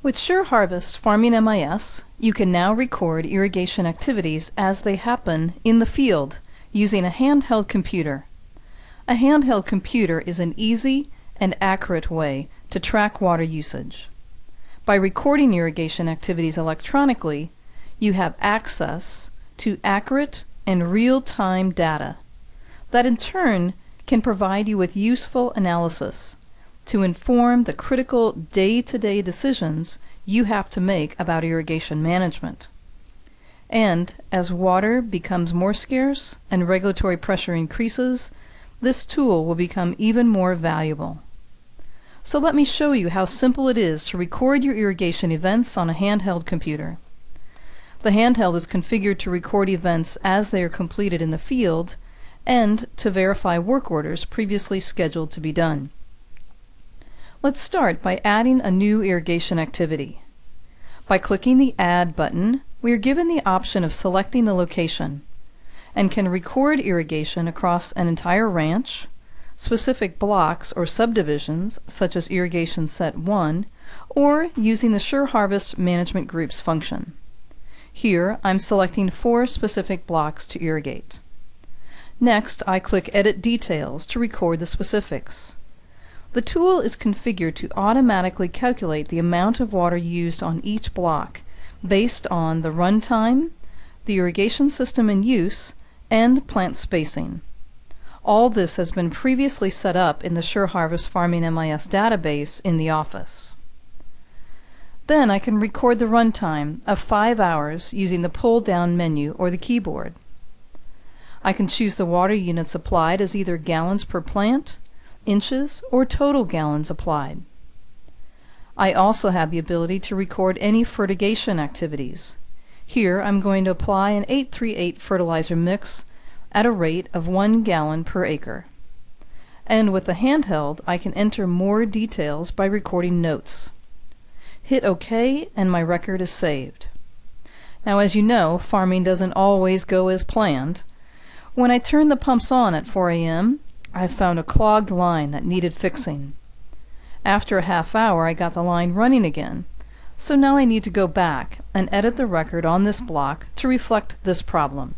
With SureHarvest Farming MIS, you can now record irrigation activities as they happen in the field using a handheld computer. A handheld computer is an easy and accurate way to track water usage. By recording irrigation activities electronically, you have access to accurate and real-time data that in turn can provide you with useful analysis to inform the critical day-to-day decisions you have to make about irrigation management. And as water becomes more scarce and regulatory pressure increases, this tool will become even more valuable. So let me show you how simple it is to record your irrigation events on a handheld computer. The handheld is configured to record events as they are completed in the field and to verify work orders previously scheduled to be done. Let's start by adding a new irrigation activity. By clicking the Add button, we are given the option of selecting the location and can record irrigation across an entire ranch, specific blocks or subdivisions such as Irrigation Set 1, or using the SureHarvest Management Groups function. Here I'm selecting 4 specific blocks to irrigate. Next, I click Edit Details to record the specifics. The tool is configured to automatically calculate the amount of water used on each block based on the runtime, the irrigation system in use, and plant spacing. All this has been previously set up in the SureHarvest Farming MIS database in the office. Then I can record the runtime of 5 hours using the pull-down menu or the keyboard. I can choose the water units applied as either gallons per plant, inches, or total gallons applied. I also have the ability to record any fertigation activities. Here I'm going to apply an 838 fertilizer mix at a rate of 1 gallon per acre. And with the handheld, I can enter more details by recording notes. Hit OK and my record is saved. Now, as you know, farming doesn't always go as planned. When I turned the pumps on at 4 a.m., I found a clogged line that needed fixing. After a half hour, I got the line running again, so now I need to go back and edit the record on this block to reflect this problem.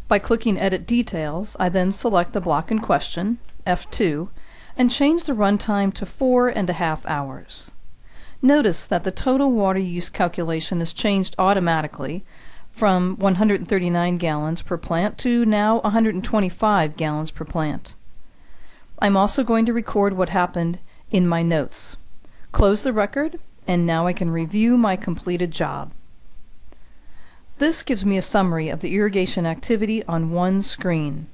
By clicking Edit Details, I then select the block in question, F2, and change the runtime to 4.5 hours. Notice that the total water use calculation is changed automatically from 139 gallons per plant to now 125 gallons per plant. I'm also going to record what happened in my notes. Close the record, and now I can review my completed job. This gives me a summary of the irrigation activity on one screen.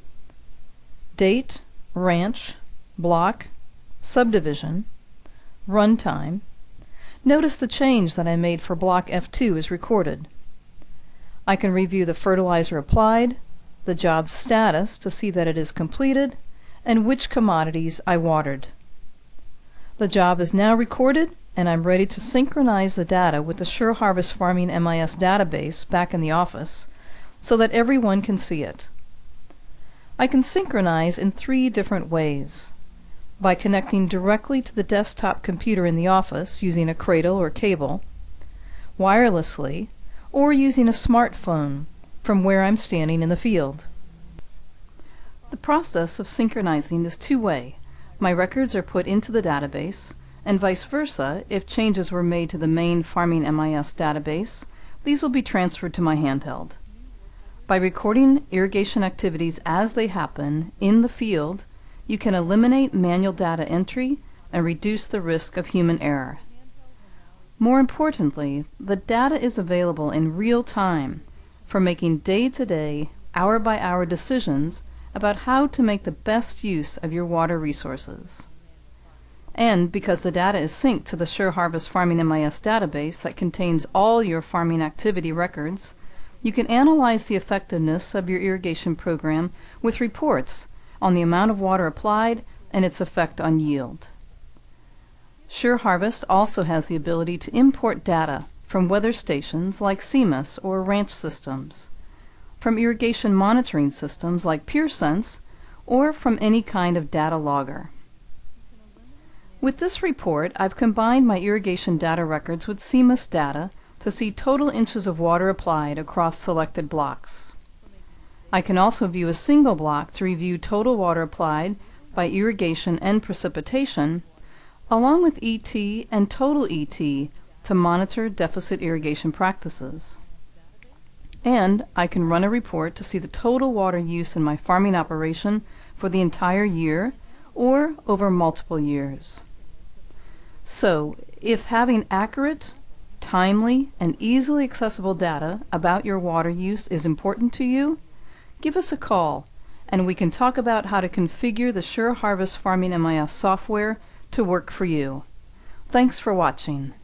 Date, ranch, block, subdivision, runtime. Notice the change that I made for block F2 is recorded. I can review the fertilizer applied, the job status to see that it is completed, and which commodities I watered. The job is now recorded, and I'm ready to synchronize the data with the SureHarvest Farming MIS database back in the office so that everyone can see it. I can synchronize in 3 different ways: by connecting directly to the desktop computer in the office using a cradle or cable, wirelessly, or using a smartphone from where I'm standing in the field. The process of synchronizing is two-way. My records are put into the database, and vice versa, if changes were made to the main Farming MIS database, these will be transferred to my handheld. By recording irrigation activities as they happen in the field, you can eliminate manual data entry and reduce the risk of human error. More importantly, the data is available in real time for making day-to-day, hour-by-hour decisions about how to make the best use of your water resources. And because the data is synced to the SureHarvest Farming MIS database that contains all your farming activity records, you can analyze the effectiveness of your irrigation program with reports on the amount of water applied and its effect on yield. SureHarvest also has the ability to import data from weather stations like CMS or ranch systems, from irrigation monitoring systems like PeerSense, or from any kind of data logger. With this report, I've combined my irrigation data records with CMUS data to see total inches of water applied across selected blocks. I can also view a single block to review total water applied by irrigation and precipitation, along with ET and total ET to monitor deficit irrigation practices. And I can run a report to see the total water use in my farming operation for the entire year or over multiple years. So, if having accurate, timely, and easily accessible data about your water use is important to you, give us a call and we can talk about how to configure the SureHarvest Farming MIS software to work for you. Thanks for watching.